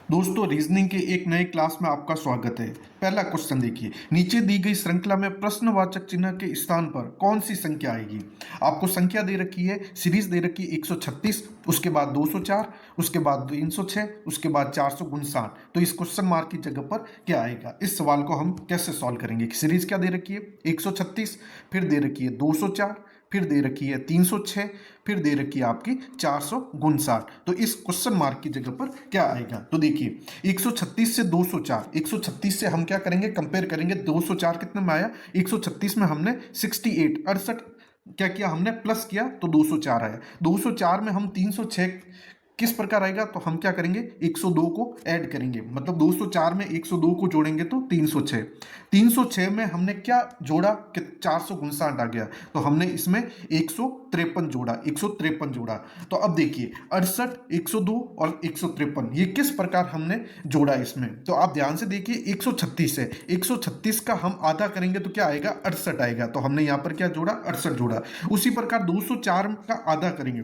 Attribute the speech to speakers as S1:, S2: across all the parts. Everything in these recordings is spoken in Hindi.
S1: दोस्तों रीजनिंग के एक नए क्लास में आपका स्वागत है। पहला क्वेश्चन देखिए, नीचे दी गई श्रृंखला में प्रश्नवाचक चिन्ह के स्थान पर कौन सी संख्या आएगी। आपको संख्या दे रखी है, सीरीज दे रखी है 136, उसके बाद 204, उसके बाद 306, उसके बाद 459। तो इस क्वेश्चन मार्क की जगह पर क्या आएगा। इस सवाल को हम कैसे सॉल्व करेंगे। सीरीज क्या दे रखी है 136, फिर दे रखी है 204, फिर दे रखी है 306, फिर दे रखी है आपकी 459। तो इस क्वेश्चन मार्क की जगह पर क्या आएगा। तो देखिए 136 से 204, 136 से हम क्या करेंगे, कंपेयर करेंगे। 204 कितने में आया, 136 में हमने 68 68 क्या किया, हमने प्लस किया तो 204 आया। 204 में हम 306 किस प्रकार आएगा, तो हम क्या करेंगे 102 को ऐड करेंगे, मतलब 204 में 102 को जोड़ेंगे तो 306। 306 में हमने क्या जोड़ा कि 459 आ गया, तो हमने इसमें 153 जोड़ा, 153 जोड़ा। तो अब देखिए 68, 102 और 153 ये किस प्रकार हमने जोड़ा इसमें। तो आप ध्यान से देखिए 136 है, 136 का हम आधा करेंगे तो क्या आएगा 68 आएगा। तो हमने यहाँ पर क्या जोड़ा 68 जोड़ा। उसी प्रकार 204 का आधा करेंगे,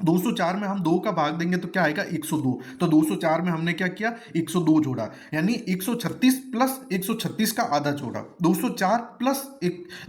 S1: 204 में हम 2 का भाग देंगे तो क्या आएगा 102। तो 204 में हमने क्या किया 102 जोड़ा, यानी 136 प्लस 136 का आधा जोड़ा, 204 प्लस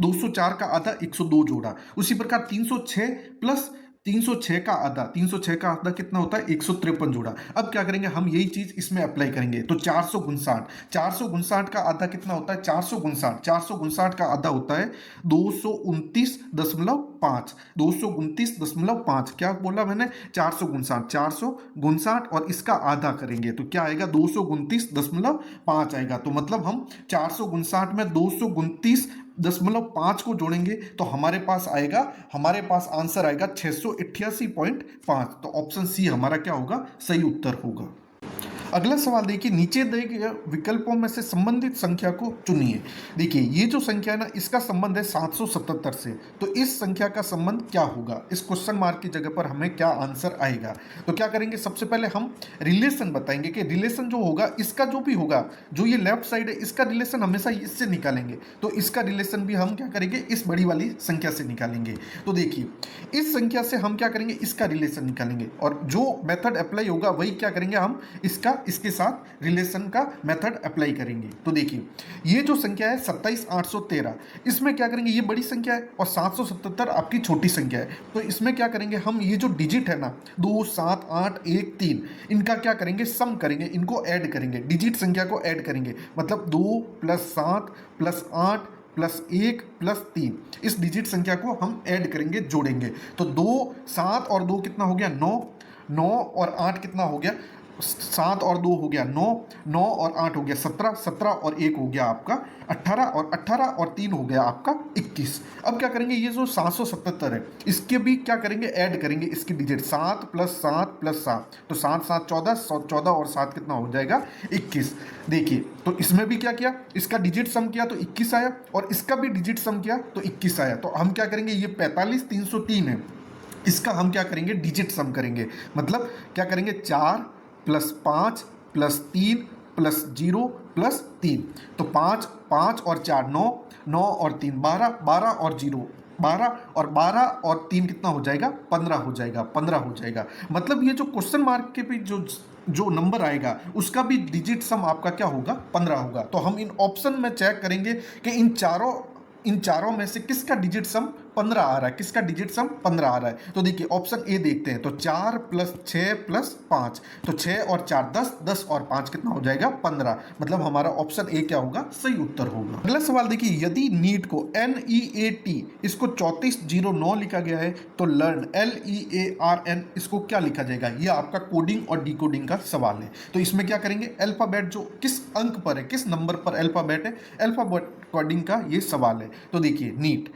S1: 204 का आधा 102 जोड़ा। उसी प्रकार 306 प्लस 306 का आधा, 306 का आधा कितना होता है 153 जोड़ा। अब क्या करेंगे हम, यही चीज इसमें अप्लाई करेंगे। तो 459, 459 का आधा कितना होता है 459, 459 का आधा होता है 229.5, 229.5। क्या बोला मैंने 459, 459 और इसका आधा करेंगे तो क्या आएगा 229.5 आएगा। तो मतलब हम 459 में 229.5 को जोड़ेंगे तो हमारे पास आएगा, हमारे पास आंसर आएगा 688.5। तो ऑप्शन सी हमारा क्या होगा, सही उत्तर होगा। अगला सवाल देखिए, नीचे दिए गए विकल्पों में से संबंधित संख्या को चुनिए। देखिए ये जो संख्या है ना, इसका संबंध है 777 से। तो इस संख्या का संबंध क्या होगा, इस क्वेश्चन मार्क की जगह पर हमें क्या आंसर आएगा। तो क्या करेंगे, सबसे पहले हम रिलेशन बताएंगे कि रिलेशन जो होगा, इसका जो भी होगा, जो ये लेफ्ट साइड है इसका रिलेशन हमेशा इससे निकालेंगे। तो इसका रिलेशन भी हम क्या करेंगे, इस बड़ी वाली संख्या से निकालेंगे। तो देखिए इस संख्या से हम क्या करेंगे, इसका रिलेशन निकालेंगे, और जो मेथड अप्लाई होगा वही क्या करेंगे हम, इसके साथ रिलेशन का मेथड अप्लाई करेंगे। तो देखिए ये जो संख्या है 27813, इसमें क्या करेंगे, ये बड़ी संख्या है और 777 आपकी छोटी संख्या है। तो इसमें क्या करेंगे हम, ये जो डिजिट है ना 2 7 8 1 3, इनका क्या करेंगे, सम करेंगे, इनको ऐड करेंगे, डिजिट संख्या को ऐड करेंगे। मतलब 2 + 7 + 8 + 1 + 3, इस डिजिट संख्या को हम ऐड करेंगे, जोड़ेंगे। तो 2 7 और 2 कितना हो गया 9, 9 और 8 कितना हो गया 7 और 2 हो गया 9, 9 और 8 हो गया 17, 17 और 1 हो गया आपका 18, और 18 और 3 हो गया आपका 21। अब क्या करेंगे, ये जो 777 है इसके भी क्या करेंगे, ऐड करेंगे इसकी डिजिट, 7 + 7 + 7, तो 7 7 14, 14 और 7 कितना हो जाएगा 21। देखिए तो इसमें भी क्या किया, इसका डिजिट सम किया तो 21 आया, और इसका भी डिजिट सम किया तो 21 आया। तो हम क्या करेंगे, ये 45 303 है, इसका हम क्या करेंगे डिजिट सम करेंगे। मतलब क्या करेंगे 4 + 5 + 3 + 0 + 3, तो 5 5 और 4 9, 9 और 3 12, 12 और 0 12, और 12 और 3 कितना हो जाएगा 15 हो जाएगा, 15 हो जाएगा। मतलब ये जो क्वेश्चन मार्क के भी जो नंबर आएगा उसका भी डिजिट सम आपका क्या होगा 15 होगा। तो हम इन ऑप्शन में चेक करेंगे कि इन चारों में से किसका डिजिट सम 15 आ रहा है, किसका डिजिट सम 15 आ रहा है। तो देखिए ऑप्शन ए देखते हैं, तो 4 + 6 + 5, तो 6 और 4 10, 10 और 5 कितना हो जाएगा 15। मतलब हमारा ऑप्शन ए क्या होगा, सही उत्तर होगा। अगला सवाल देखिए, यदि नीट को NEAT इसको 3409 लिखा गया है तो लर्न LEARN इसको क्या लिखा जाएगा। यह आपका कोडिंग और डिकोडिंग का सवाल है। तो इसमें क्या करेंगे, अल्फाबेट जो किस अंक पर है, किस नंबर पर अल्फाबेट है, अल्फाबेट कोडिंग का ये सवाल है। तो देखिए नीट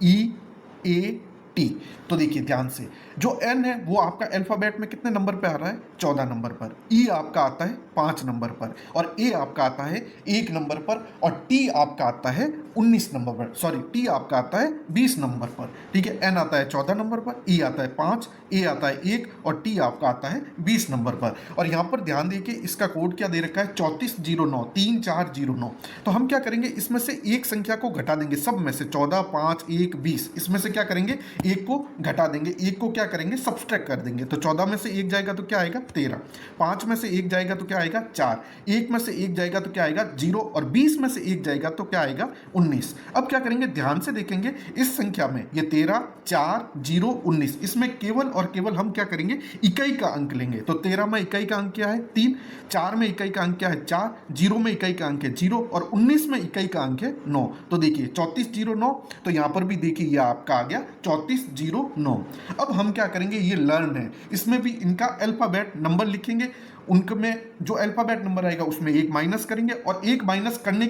S1: NEAT, तो देखिए ध्यान से, जो N है वो आपका अल्फाबेट में कितने नंबर पे आ रहा है 14 नंबर पर, E आपका आता है 5 नंबर पर, और A आपका आता है 1 नंबर पर, और T आपका आता है 19 नंबर पर, सॉरी T आपका आता है 20 नंबर पर। ठीक है, N आता है 14 नंबर पर, E आता है 5, A आता है 1 और T आपका आता है 20 नंबर पर। और यहाँ पर ध्यान देखिए इसका कोड क्या दे रखा है 3409, 3409। तो हम क्या करेंगे, इसमें से एक संख्या को घटा देंगे, सब में से 14 5 1 20, इसमें से क्या करेंगे एक को घटा देंगे, एक को क्या करेंगे सब्सट्रैक्ट कर देंगे, तो 14 में से एक जाएगा तो क्या आएगा 13, 5 में से एक जाएगा तो क्या आएगा 4, 1 में से एक जाएगा तो क्या आएगा 0 और 20 में से एक जाएगा तो क्या आएगा 19। अब क्या करेंगे ध्यान से देखेंगे इस संख्या में, ये 13, 4, 0, 19, इसमें केवल और केवल हम क्या करेंगे इकाई का अंक लेंगे। तो 13 में इकाई का अंक क्या है 3, 4 में इकाई का अंक क्या है 4, 0 में इकाई का अंक है 0 और 19 में इकाई का अंक है 9। तो देखिए 3409, तो यहाँ पर भी देखिए ये आपका आ गया 3409। अब हम क्या करेंगे, ये लर्न है, इसमें भी इनका अल्फाबेट नंबर लिखेंगे, उनमें जो अल्फाबेट नंबर आएगा उसमें एक माइनस करेंगे और एक माइनस करने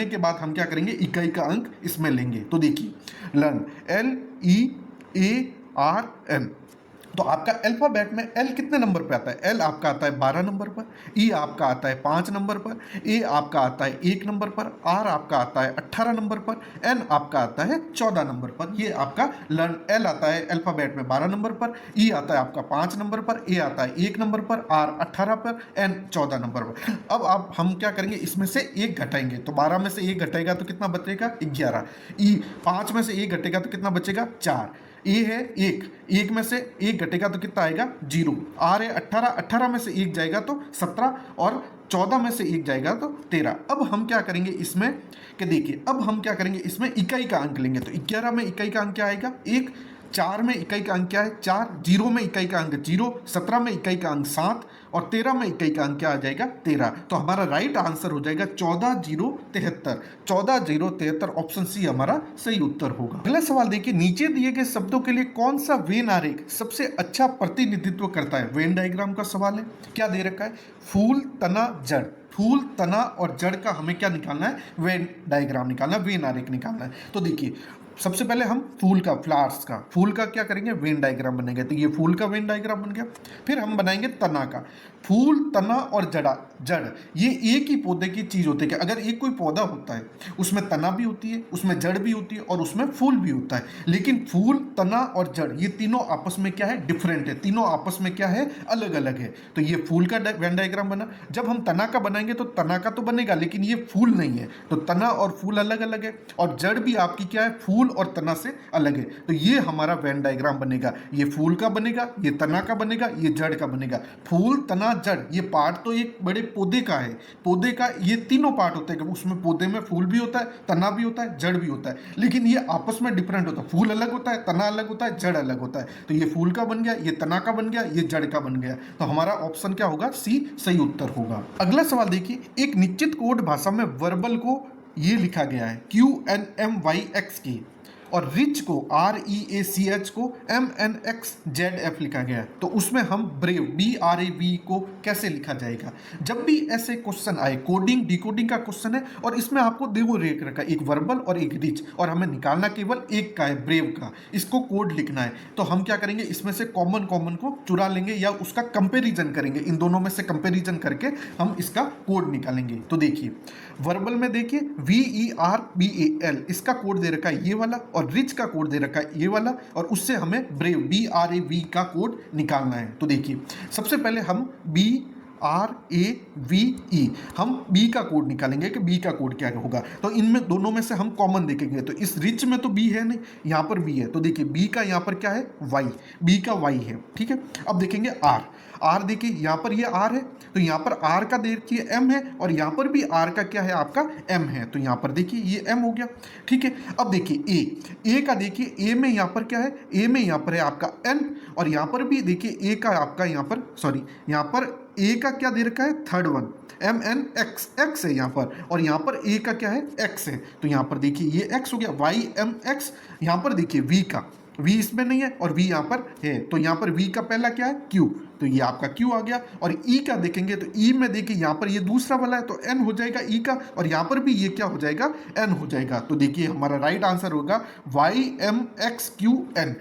S1: के बाद हम क्या करेंगे इकाई का अंक इसमें लेंगे। तो देखिए लर्न LEARN, तो आपका अल्फाबेट में एल कितने नंबर पे आता है, एल आपका आता है 12 नंबर पर, ई आपका आता है 5 नंबर पर, ए आपका आता है 1 नंबर पर, आर आपका आता है 18 नंबर पर, एन आपका आता है 14 नंबर पर। ये आपका लर्न, एल आता है अल्फाबेट में 12 नंबर पर, ई आता है आपका 5 नंबर पर, ए आता है 1 नंबर पर, आर 18 पर, एन 14 नंबर पर। अब आप हम क्या करेंगे इसमें से एक घटाएंगे, तो 12 में से एक घटेगा तो कितना बचेगा 11, ई 5 में से एक घटेगा तो कितना बचेगा 4, ए है 1 में से एक घटेगा तो कितना आएगा 0, आर है 18, 18 में से एक जाएगा तो 17 और 14 में से एक जाएगा तो 13। अब हम क्या करेंगे इसमें कि देखिए अब हम क्या करेंगे इसमें इकाई का अंक लेंगे, तो 11 में इकाई का अंक क्या आएगा 1, 4 में इकाई का अंक क्या है 4, 0 में इकाई का अंक 0, 17 में इकाई का अंक 7 और 13 में इकाई का अंक क्या आ जाएगा 13। तो हमारा राइट आंसर हो जाएगा 14073, 14073 ऑप्शन सी हमारा सही उत्तर होगा। अगला सवाल देखिए, नीचे दिए गए शब्दों के लिए कौन सा वेन आरेख सबसे अच्छा प्रतिनिधित्व करता है। वेन डायग्राम का सवाल है, क्या दे रखा है फूल तना जड़, फूल तना और जड़ का हमें क्या निकालना है वेन डायग्राम निकालना है, वेन आरेख निकालना है। तो देखिए सबसे पहले हम फूल का फूल का क्या करेंगे वेन डायग्राम बनेगा, तो ये फूल का वेन डायग्राम बन गया। फिर हम बनाएंगे तना का, फूल तना और जड़ ये एक ही पौधे की चीज होती है कि अगर एक कोई पौधा होता है उसमें तना भी होती है, उसमें जड़ भी होती है और उसमें फूल भी होता है, लेकिन फूल तना और जड़ ये तीनों आपस में क्या है डिफरेंट है, तीनों आपस में क्या है अलग अलग है। तो ये फूल का वेन डायग्राम बना। जब हम तना का बनाएंगे तो तना का तो बनेगा लेकिन ये फूल नहीं है, तो तना और फूल अलग अलग है और जड़ भी आपकी क्या है फूल और तना से अलग है। तो ये हमारा वेन डायग्राम बनेगा, ये फूल का बनेगा, ये तना का बनेगा, ये जड़ का बनेगा। फूल तना जड़ ये पार्ट तो एक बड़े पौधे का है, पौधे का ये तीनों पार्ट होते हैं, उसमें पौधे में फूल भी होता है, तना भी होता है, जड़ भी होता है, लेकिन ये आपस में डिफरेंट होता है, फूल अलग होता है, तना अलग होता है, जड़ अलग होता है। तो ये फूल का बन गया, ये तना का बन गया, ये जड़ का बन गया। तो हमारा ऑप्शन क्या होगा सी सही उत्तर होगा। अगला सवाल देखिए, एक निश्चित कोड भाषा में वर्बल को ये लिखा गया है QNMYXK और रिच को REACH को MNXZF लिखा गया है, तो उसमें हम ब्रेव BRAV को कैसे लिखा जाएगा। जब भी ऐसे क्वेश्चन आए, कोडिंग डिकोडिंग का क्वेश्चन है और इसमें आपको दो रेख रखा है, एक वर्बल और एक रिच, और हमें निकालना केवल एक का है ब्रेव का, इसको कोड लिखना है। तो हम क्या करेंगे इसमें से कॉमन को चुरा लेंगे या उसका कंपेरिजन करेंगे, इन दोनों में से कंपेरिजन करके हम इसका कोड निकालेंगे। तो देखिए वर्बल में देखिए VERBAL इसका कोड दे रखा है ये वाला और रिच का कोड दे रखा है ये वाला, और उससे हमें ब्रेव BRAV का कोड निकालना है। तो देखिए सबसे पहले हम BRAVE हम बी का कोड निकालेंगे कि बी का कोड क्या होगा। तो इनमें दोनों में से हम कॉमन देखेंगे, तो इस रिच में तो बी है नहीं, यहाँ पर बी है, तो देखिए बी का यहाँ पर क्या है वाई, बी का वाई है, ठीक है। अब देखेंगे आर देखिए यहाँ पर ये आर है, तो यहाँ पर आर का देखिए एम है और यहाँ पर भी आर का क्या है आपका एम है, तो यहाँ पर देखिए ये एम हो गया, ठीक है। अब देखिए ए का देखिए ए में यहाँ पर क्या है, ए में यहाँ पर है आपका एन और यहाँ पर भी देखिए ए का आपका यहाँ पर ए का क्या दे रखा है थर्ड वन MNX है यहाँ पर, और यहाँ पर ए का क्या है एक्स है, तो यहाँ पर देखिए ये एक्स हो गया YMX। यहाँ पर देखिए वी का वी इसमें नहीं है और वी यहाँ पर है, तो यहाँ पर वी का पहला क्या है क्यू, तो ये आपका क्यू आ गया। और ई का देखेंगे तो ई में देखिए यहाँ पर ये दूसरा वाला है तो एन हो जाएगा ई का, और यहाँ पर भी ये क्या हो जाएगा एन हो जाएगा। तो देखिए हमारा राइट आंसर होगा YMXQN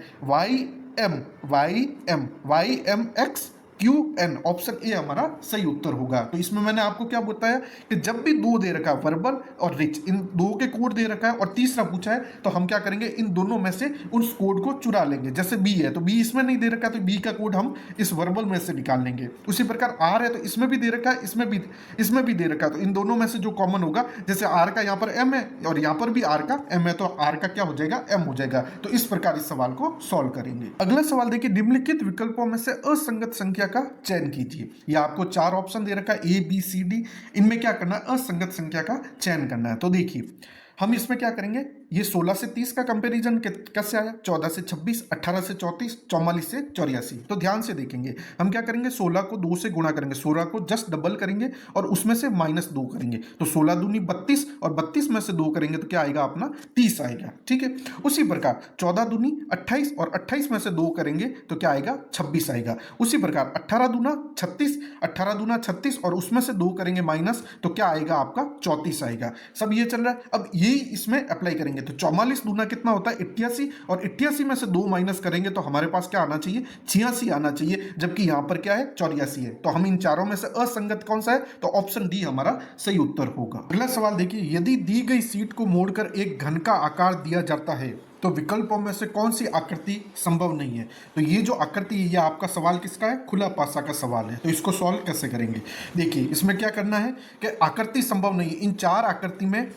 S1: YMXQN QN, option A हमारा सही उत्तर होगा। तो इसमें मैंने आपको क्या बताया कि जब भी दो दे रखा है, वर्बल और रिच, इन दो के कोड दे रखा है और तीसरा पूछा है, तो हम क्या करेंगे, इन दोनों में से उस कोड को चुरा लेंगे। जैसे बी है तो बी इसमें नहीं दे रखा है, तो बी का कोड हम इस वर्बल में से निकाल लेंगे। उसी प्रकार आर है तो इसमें भी दे रखा है, इसमें भी दे रखा है, तो इन दोनों में से जो कॉमन होगा, जैसे आर का यहाँ पर एम है और यहाँ पर भी आर का एम है, तो आर का क्या हो जाएगा, एम हो जाएगा। तो इस प्रकार इस सवाल को सॉल्व करेंगे। अगला सवाल देखिए, निम्नलिखित विकल्पों में से असंगत संख्या का चयन कीजिए। यह आपको 4 ऑप्शन दे रखा है, ए बी सी डी। इनमें क्या करना है, असंगत संख्या का चयन करना है। तो देखिए हम इसमें क्या करेंगे, ये 16 से 30 का कंपैरिजन कैसे आया, 14 से 26, 18 से 34, 44 से 84। तो ध्यान से देखेंगे, हम क्या करेंगे, 16 को 2 से गुणा करेंगे, 16 को जस्ट डबल करेंगे और उसमें से -2 करेंगे, तो 16 दूनी 32 और 32 में से 2 करेंगे तो क्या आएगा अपना 30 आएगा। ठीक है, उसी प्रकार 14 दूनी 28 और 28 में से 2 करेंगे तो क्या आएगा, 26 आएगा। उसी प्रकार 18 दूना 36, 18 दूना 36 और उसमें से 2 करेंगे माइनस, तो क्या आएगा आपका 34 आएगा। सब ये चल रहा है, अब यही इसमें अप्लाई करेंगे, तो 44 दूना कितना होता है 88 और 88 में से 2 माइनस करेंगे तो हमारे पास क्या आना चाहिए, 86 आना चाहिए, जबकि यहां पर क्या है 84 है। तो हम इन चारों में से असंगत कौन सा है, तो ऑप्शन डी हमारा सही उत्तर होगा। अगला सवाल देखिए, यदि दी गई सीट को मोड़कर एक घन का आकार दिया जाता है तो विकल्पों में से कौन सी आकृति संभव नहीं है। तो ये जो आकृति है, ये आपका सवाल किसका है, खुला पासा का सवाल है। तो इसको सॉल्व कैसे करेंगे, देखिए इसमें क्या करना है कि आकृति संभव नहीं है, इन 4 आकृति में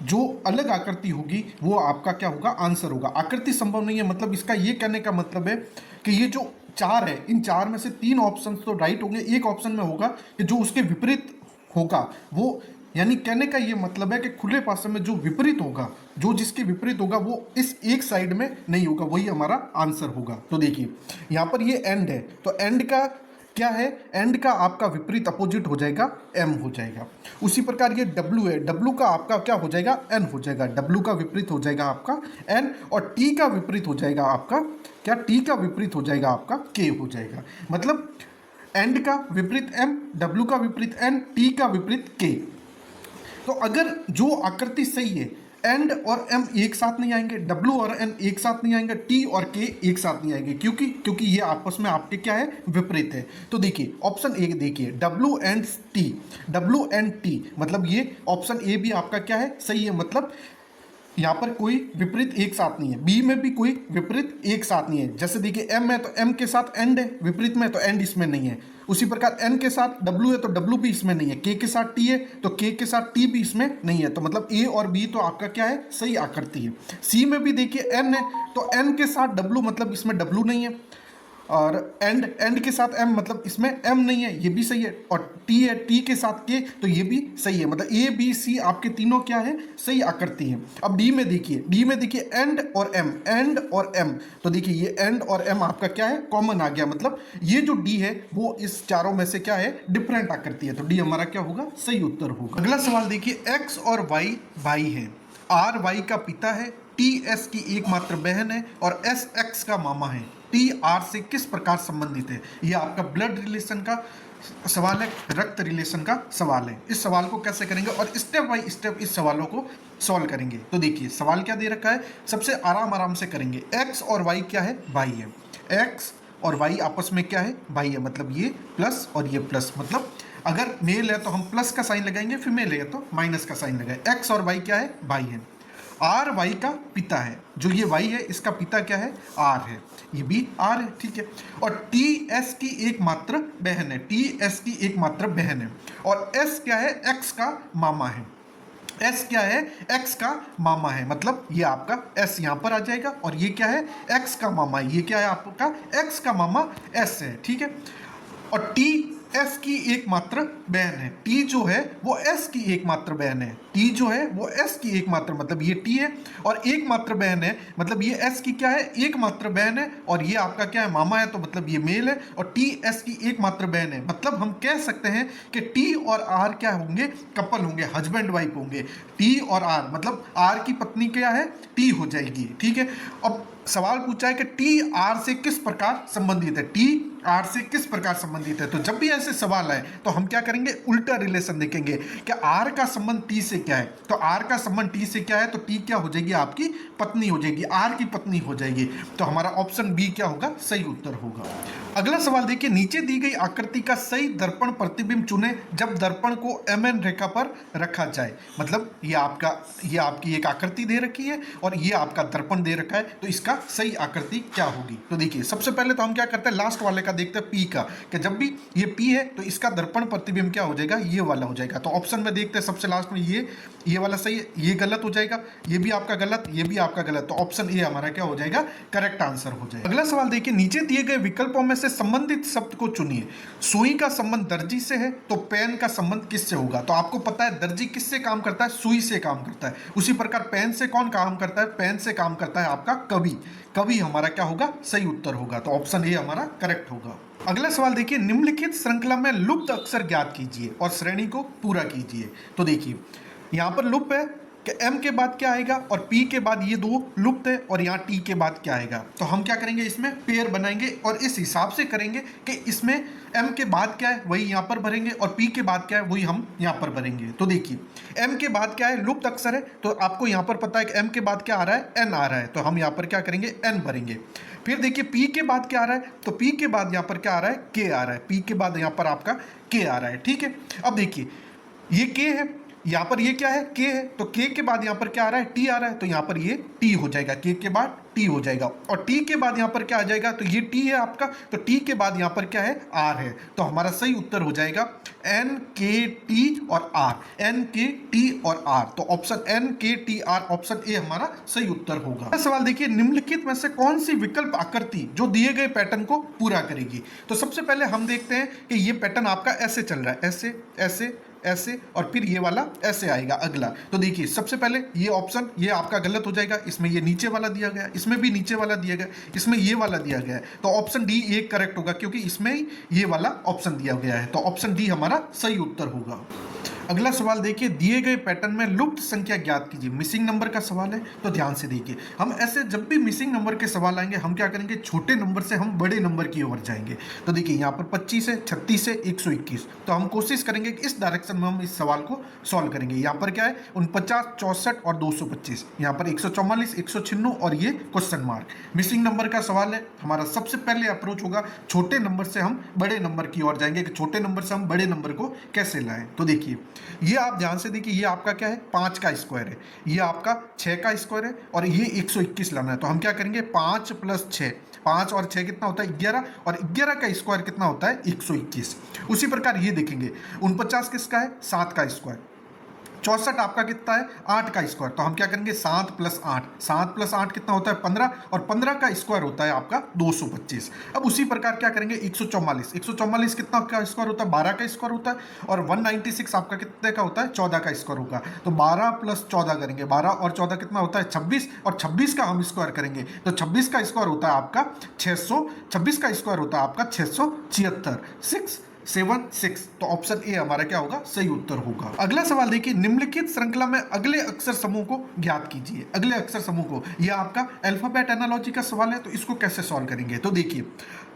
S1: जो अलग आकृति होगी वो आपका क्या होगा, आंसर होगा। आकृति संभव नहीं है मतलब इसका ये कहने का मतलब है कि ये जो 4 है, इन 4 में से 3 ऑप्शन तो राइट होंगे, एक ऑप्शन में होगा कि जो उसके विपरीत होगा वो, यानी कहने का ये मतलब है कि खुले पासे में जो विपरीत होगा, जो जिसके विपरीत होगा वो इस एक साइड में नहीं होगा, वही हमारा आंसर होगा। तो देखिए यहाँ पर ये एंड है, तो एंड का क्या है, एंड का आपका विपरीत अपोजिट हो जाएगा एम हो जाएगा। उसी प्रकार ये डब्ल्यू है, डब्ल्यू का आपका क्या हो जाएगा, एन हो जाएगा। डब्ल्यू का विपरीत हो जाएगा आपका एन और टी का विपरीत हो जाएगा आपका क्या, टी का विपरीत हो जाएगा आपका के हो जाएगा। मतलब एंड का विपरीत एम, डब्ल्यू का विपरीत एन, टी का विपरीत के। तो अगर जो आकृति सही है, एंड और एम एक साथ नहीं आएंगे, डब्ल्यू और एन एक साथ नहीं आएंगे, टी और के एक साथ नहीं आएंगे, क्योंकि ये आपस में आपके क्या है, विपरीत है। तो देखिए ऑप्शन ए देखिए, डब्ल्यू एंड टी, मतलब ये ऑप्शन ए भी आपका क्या है, सही है। मतलब यहाँ पर कोई विपरीत एक साथ नहीं है, बी में भी कोई विपरीत एक साथ नहीं है। जैसे देखिए एम है तो एम के साथ एंड है विपरीत में, तो एंड इसमें नहीं है। उसी प्रकार एन के साथ डब्ल्यू है तो डब्ल्यू भी इसमें नहीं है, के के साथ टी है तो के के साथ टी भी इसमें नहीं है। तो मतलब ए और बी तो आपका क्या है, सही आकृति है। सी में भी देखिए एन है तो एन के साथ डब्ल्यू, मतलब इसमें डब्ल्यू नहीं है, और एंड के साथ एम, मतलब इसमें एम नहीं है, ये भी सही है। और टी है, टी के साथ के, तो ये भी सही है। मतलब ए बी सी आपके तीनों क्या है, सही आकृति है। अब डी में देखिए एंड और एम, तो देखिए ये एंड और एम आपका क्या है, कॉमन आ गया। मतलब ये जो डी है वो इस चारों में से क्या है, डिफरेंट आकृति है। तो डी हमारा क्या होगा, सही उत्तर होगा। अगला सवाल देखिए, एक्स और वाई भाई है, आर वाई का पिता है, टी एस की एकमात्र बहन है और एस एक्स का मामा है। टी आर से किस प्रकार संबंधित है। यह आपका ब्लड रिलेशन का सवाल है, रक्त रिलेशन का सवाल है। इस सवाल को कैसे करेंगे और स्टेप बाय स्टेप इस सवालों को सॉल्व करेंगे। तो देखिए सवाल क्या दे रखा है, सबसे आराम से करेंगे। एक्स और वाई क्या है, भाई है। एक्स और वाई आपस में क्या है, भाई है। मतलब ये प्लस और ये प्लस, मतलब अगर मेल है तो हम प्लस का साइन लगाएंगे, फीमेल है तो माइनस का साइन लगाएंगे। एक्स और वाई क्या है, भाई है। आर वाई का पिता है, जो ये वाई है इसका पिता क्या है, आर है, ये भी आर है, ठीक है। और टी एस की एकमात्र बहन है, टी एस की एकमात्र बहन है। और एस क्या है, एक्स का मामा है। एस क्या है, एक्स का मामा है। मतलब ये आपका एस यहाँ पर आ जाएगा और ये क्या है, एक्स का मामा है। ये क्या है आपका, एक्स का मामा एस है, ठीक है। और टी एस की एकमात्र बहन है, टी जो है वो एस की एकमात्र बहन है। टी जो है वो एस की एकमात्र, मतलब ये टी है और एकमात्र बहन है, मतलब ये एस की क्या है, एकमात्र बहन है। और ये आपका क्या है, मामा है, तो मतलब ये मेल है। और टी एस की एकमात्र बहन है, मतलब हम कह सकते हैं कि टी और आर क्या होंगे, कपल होंगे, हस्बैंड वाइफ होंगे। टी और आर, मतलब आर की पत्नी क्या है, टी हो जाएगी, ठीक है। अब सवाल पूछा है कि टी आर से किस प्रकार संबंधित है, टी आर से किस प्रकार संबंधित है। तो जब भी ऐसे सवाल आए तो हम क्या करेंगे, उल्टा रिलेशन देखेंगे कि आर का संबंध टी से क्या है। तो आर का संबंध टी से क्या है, तो टी क्या हो जाएगी, आपकी पत्नी हो जाएगी, आर की पत्नी हो जाएगी। तो हमारा ऑप्शन बी क्या होगा, सही उत्तर होगा। अगला सवाल देखिए, नीचे दी गई आकृति का सही दर्पण प्रतिबिंब चुने जब दर्पण को एमएन रेखा पर रखा जाए। मतलब ये आपकी एक आकृति दे रखी है और ये आपका दर्पण दे रखा है, तो इसका सही आकृति क्या होगी। तो देखिए सबसे पहले तो हम क्या करते हैं, लास्ट वाले का देखते हैं, पी का, कि जब भी ये पी है तो इसका दर्पण प्रतिबिंब क्या हो जाएगा, ये वाला हो जाएगा। तो ऑप्शन में देखते हैं सबसे लास्ट में ये वाला सही है, ये गलत हो जाएगा, ये भी आपका गलत, ये भी आपका गलत। तो ऑप्शन ए हमारा क्या हो जाएगा, करेक्ट आंसर हो जाएगा। अगला सवाल देखिए, नीचे दिए गए विकल्पों में से संबंधित शब्द को चुनिए। सुई का संबंध दर्जी से है, तो पेन का संबंध किससे होगा। तो आपको पता है दर्जी किससे काम करता है, सुई से काम करता है। उसी प्रकार पेन से कौन काम करता है, पेन से काम करता है आपका कवि। कवि हमारा क्या होगा, सही उत्तर होगा। तो ऑप्शन ए हमारा करेक्ट होगा। अगला सवाल देखिए, निम्नलिखित श्रृंखला में लुप्त अक्षर ज्ञात कीजिए और श्रेणी को पूरा कीजिए। तो देखिए यहाँ पर लुप्त है कि m के बाद क्या आएगा और p के बाद ये दो लुप्त है, और यहाँ t के बाद क्या आएगा। तो हम क्या करेंगे, इसमें पेयर बनाएंगे और इस हिसाब से करेंगे कि इसमें m के बाद क्या है वही यहाँ पर भरेंगे और p के बाद क्या है वही हम यहाँ पर भरेंगे। तो देखिए m के बाद क्या है, लुप्त अक्षर है, तो आपको यहाँ पर पता है कि m के बाद क्या आ रहा है, n आ रहा है, तो हम यहाँ पर क्या करेंगे, n भरेंगे। फिर देखिए p के बाद क्या आ रहा है, तो p के बाद यहाँ पर क्या आ रहा है, k आ रहा है, p के बाद यहाँ पर आपका k आ रहा है। ठीक है, अब देखिए ये k है, यहाँ पर ये क्या है, k है, तो k के बाद यहाँ पर क्या आ रहा है, t आ रहा है, तो यहाँ पर ये t हो जाएगा, k के बाद t हो जाएगा। और t के बाद यहाँ पर क्या आ जाएगा, तो ये t है आपका, तो t के बाद यहाँ पर क्या है, r है। तो हमारा सही उत्तर हो जाएगा n k t और r, n k t और r। तो option n k t r, option A हमारा सही उत्तर होगा। सवाल देखिए, निम्नलिखित में से कौन सी विकल्प आकृति जो दिए गए पैटर्न को पूरा करेगी। तो सबसे पहले हम देखते हैं कि ये पैटर्न आपका ऐसे चल रहा है, ऐसे ऐसे ऐसे, और फिर ये वाला ऐसे आएगा अगला। तो देखिए सबसे पहले ये ऑप्शन ये आपका गलत हो जाएगा, इसमें ये नीचे वाला दिया गया, इसमें भी नीचे वाला दिया गया, इसमें ये वाला दिया गया है। तो ऑप्शन डी ये करेक्ट होगा क्योंकि इसमें ये वाला ऑप्शन दिया गया है। तो ऑप्शन डी हमारा सही उत्तर होगा। अगला सवाल देखिए, दिए गए पैटर्न में लुप्त संख्या ज्ञात कीजिए। मिसिंग नंबर का सवाल है, तो ध्यान से देखिए, हम ऐसे जब भी मिसिंग नंबर के सवाल आएंगे हम क्या करेंगे, छोटे नंबर से हम बड़े नंबर की ओर जाएंगे। तो देखिए यहाँ पर 25 है, 36 है, 121। तो हम कोशिश करेंगे कि इस डायरेक्शन में हम इस सवाल को सॉल्व करेंगे। यहाँ पर क्या है, 49, 64 और 225, यहाँ पर 144, 196 और ये क्वेश्चन मार्क। मिसिंग नंबर का सवाल है, हमारा सबसे पहले अप्रोच होगा छोटे नंबर से हम बड़े नंबर की ओर जाएंगे कि छोटे नंबर से हम बड़े नंबर को कैसे लाएं। तो देखिए ये आप ध्यान से देखिए, ये आपका क्या है, 5 का स्क्वायर है, ये आपका 6 का स्क्वायर है और ये 121 लाना है। तो हम क्या करेंगे, 5 + 6, 5 और 6 कितना होता है, 11, और 11 का स्क्वायर कितना होता है, 121। उसी प्रकार ये देखेंगे 49 किसका है, 7 का स्क्वायर, 64 आपका कितना है, 8 का स्क्वायर। तो हम क्या करेंगे, 7 + 8, 7 + 8 कितना होता है, 15, और 15 का स्क्वायर होता है आपका 225। अब उसी प्रकार क्या करेंगे, 144, 144 कितना का स्क्वायर होता है, 12 का स्क्वायर होता है, और 196 आपका कितने का होता है, 14 का स्क्वायर होगा। तो 12 + 14 करेंगे, 12 और 14 कितना होता है, 26, और 26 का हम स्क्वायर करेंगे तो 26 का स्क्वायर होता है आपका 600, 26 का स्क्वायर होता है आपका 676, 676। तो ऑप्शन ए हमारा क्या होगा, सही उत्तर होगा। अगला सवाल देखिए, निम्नलिखित श्रृंखला में अगले अक्षर समूह को ज्ञात कीजिए। अगले अक्षर समूह को, यह आपका अल्फाबेट एनालॉजी का सवाल है, तो इसको कैसे सॉल्व करेंगे। तो देखिए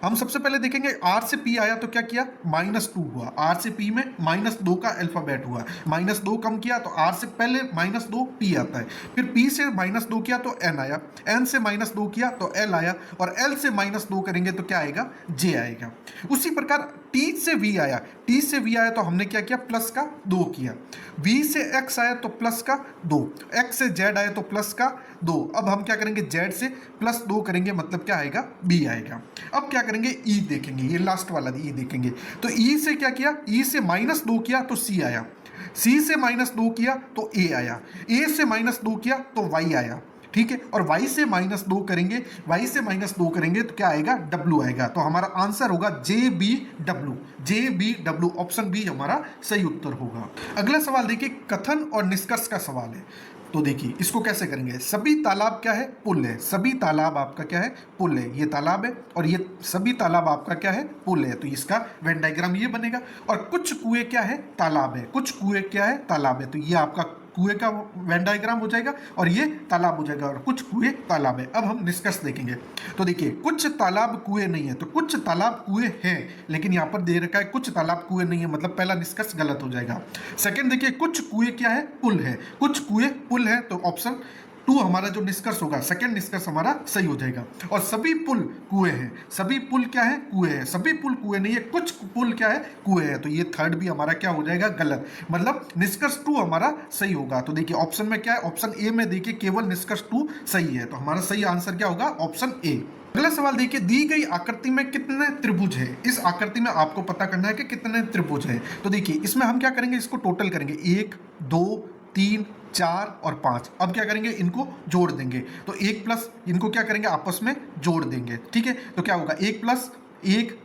S1: हम सबसे पहले देखेंगे, आर से पी आया तो क्या किया, -2 हुआ, आर से पी में -2 का अल्फाबेट हुआ, -2 कम किया तो आर से पहले -2 पी आता है, फिर पी से -2 किया तो एन आया, एन से -2 किया तो एल आया, और एल से -2 करेंगे तो क्या आएगा, जे आएगा। उसी प्रकार टी से वी आया, टी से वी आया तो हमने क्या किया, प्लस का 2 किया, वी से एक्स आया तो प्लस का 2, एक्स से जेड आया तो प्लस का 2। अब हम क्या करेंगे, जेड से +2 करेंगे, मतलब क्या आएगा, बी आएगा। अब क्या करेंगे, ई देखेंगे, ये लास्ट वाला ई देखेंगे, तो ई से क्या किया, ई से -2 किया तो सी आया, सी से -2 किया तो ए आया, ए से -2 किया तो वाई आया, ठीक है, और y से -2 करेंगे, y से -2 करेंगे तो क्या आएगा, w आएगा। तो हमारा आंसर होगा JBW, JBW, ऑप्शन बी हमारा सही उत्तर होगा। अगला सवाल देखिए, कथन और निष्कर्ष का सवाल है। तो देखिए इसको कैसे करेंगे, सभी तालाब क्या है, पुल है, सभी तालाब आपका क्या है, पुल है, ये तालाब है और ये सभी तालाब आपका क्या है, पुल है। तो इसका वेन डायग्राम ये बनेगा, और कुछ कुएं क्या है, तालाब है, कुछ कुएं क्या है, तालाब है। तो ये आपका कुएं का वेन डायग्राम हो जाएगा और ये तालाब हो जाएगा और कुछ कुएं तालाब है। अब हम निष्कर्ष देखेंगे। तो देखिए कुछ तालाब कुएं नहीं है, तो कुछ तालाब कुएं हैं, लेकिन यहाँ पर दे रखा है कुछ तालाब कुएं नहीं है, मतलब पहला निष्कर्ष गलत हो जाएगा। सेकंड देखिए कुछ कुएं क्या है, पुल है, कुछ कुएं पुल है, तो ऑप्शन 2 हमारा जो निष्कर्ष होगा, सेकंड निष्कर्ष हमारा सही हो जाएगा। और सभी पुल कुएं हैं, सभी पुल क्या है, कुएं हैं, सभी पुल कुएं नहीं है, कुछ पुल क्या है, कुएं है, तो ये थर्ड भी हमारा क्या हो जाएगा, गलत, मतलब निष्कर्ष 2 हमारा सही होगा। तो देखिए ऑप्शन में क्या है, ऑप्शन ए में देखिए केवल निष्कर्ष 2 सही है, तो हमारा सही आंसर क्या होगा, ऑप्शन ए। अगला सवाल देखिए, दी गई आकृति में कितने त्रिभुज है। इस आकृति में आपको पता करना है कि कितने त्रिभुज है। तो देखिए इसमें हम क्या करेंगे, इसको टोटल करेंगे, 1 2 3 4 और 5। अब क्या करेंगे, इनको जोड़ देंगे, तो 1 प्लस इनको क्या करेंगे, आपस में जोड़ देंगे, ठीक है। तो क्या होगा, 1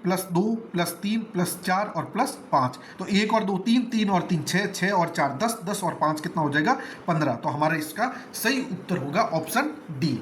S1: प्लस 2 प्लस 3 प्लस 4 और प्लस 5, तो 1 और 2 3, 3 और 3 6, 6 और 4 10, 10 और 5 कितना हो जाएगा, 15। तो हमारा इसका सही उत्तर होगा ऑप्शन डी।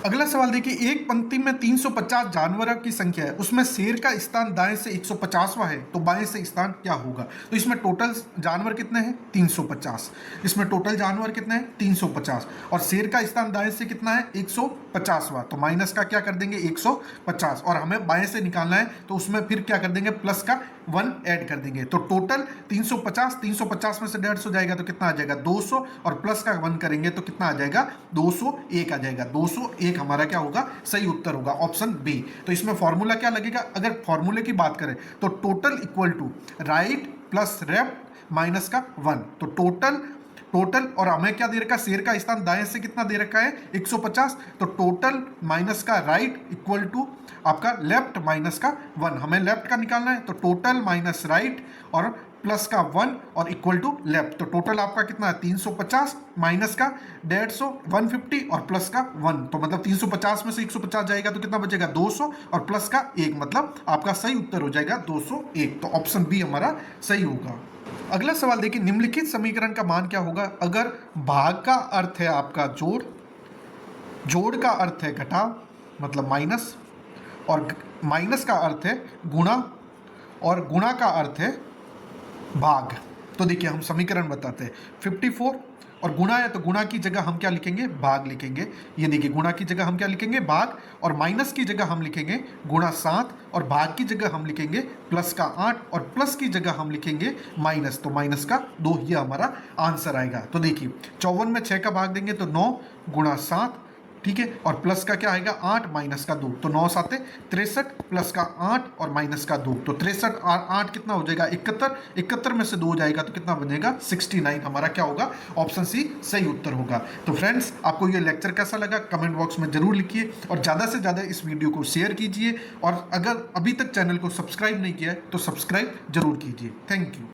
S1: अगला सवाल देखिए, एक पंक्ति में 350 जानवरों की संख्या है, उसमें शेर का स्थान दाएं से 150वां है, तो बाएं से स्थान क्या होगा। तो इसमें टोटल जानवर कितने हैं, 350, इसमें टोटल जानवर कितने हैं, 350, और शेर का स्थान दाएं से कितना है, 150वां, तो माइनस का क्या कर देंगे, 150, और हमें बाएं से निकालना है, तो उसमें फिर क्या कर देंगे, प्लस का 1 ऐड कर देंगे, तो टोटल 350 में से 150 जाएगा तो कितना आ जाएगा, 200, और प्लस का 1 करेंगे तो कितना आ जाएगा, 201 आ जाएगा। 201 हमारा क्या होगा, सही उत्तर होगा ऑप्शन बी। तो इसमें फॉर्मूला क्या लगेगा, अगर फॉर्मूले की बात करें तो total equal to right plus left minus का 1, तो टोटल और हमें क्या दे रखा है, शेर का स्थान दाएं से कितना दे रखा है, 150, तो टोटल माइनस का राइट इक्वल टू आपका लेफ्ट माइनस का 1, हमें लेफ्ट का निकालना है, तो टोटल माइनस राइट और प्लस का 1 और इक्वल टू लेफ्ट, तो टोटल आपका कितना है, 350 माइनस का 150 150 और प्लस का 1, तो मतलब 350 में से 150 जाएगा तो कितना बचेगा, 200 और प्लस का 1, मतलब आपका सही उत्तर हो जाएगा 201, तो ऑप्शन बी हमारा सही होगा। अगला सवाल देखिए, निम्नलिखित समीकरण का मान क्या होगा अगर भाग का अर्थ है आपका जोड़ का अर्थ है घटाव मतलब माइनस, और माइनस का अर्थ है गुणा, और गुणा का अर्थ है भाग। तो देखिए हम समीकरण बताते हैं, 54 और गुणा है तो गुणा की जगह हम क्या लिखेंगे, भाग लिखेंगे। ये देखिए गुणा की जगह हम क्या लिखेंगे, भाग, और माइनस की जगह हम लिखेंगे गुणा 7, और भाग की जगह हम लिखेंगे प्लस का 8, और प्लस की जगह हम लिखेंगे माइनस, तो माइनस का 2, ये हमारा आंसर आएगा। तो देखिए 54 में 6 का भाग देंगे तो 9 गुणा 7, ठीक है, और प्लस का क्या आएगा 8 माइनस का 2, तो 9 7 63 प्लस का 8 और माइनस का 2, तो 63 और 8 कितना हो जाएगा 71, 71 में से 2 जाएगा तो कितना बनेगा 69, हमारा क्या होगा ऑप्शन सी सही उत्तर होगा। तो फ्रेंड्स आपको ये लेक्चर कैसा लगा कमेंट बॉक्स में जरूर लिखिए, और ज़्यादा से ज़्यादा इस वीडियो को शेयर कीजिए, और अगर अभी तक चैनल को सब्सक्राइब नहीं किया है तो सब्सक्राइब जरूर कीजिए। Thank you.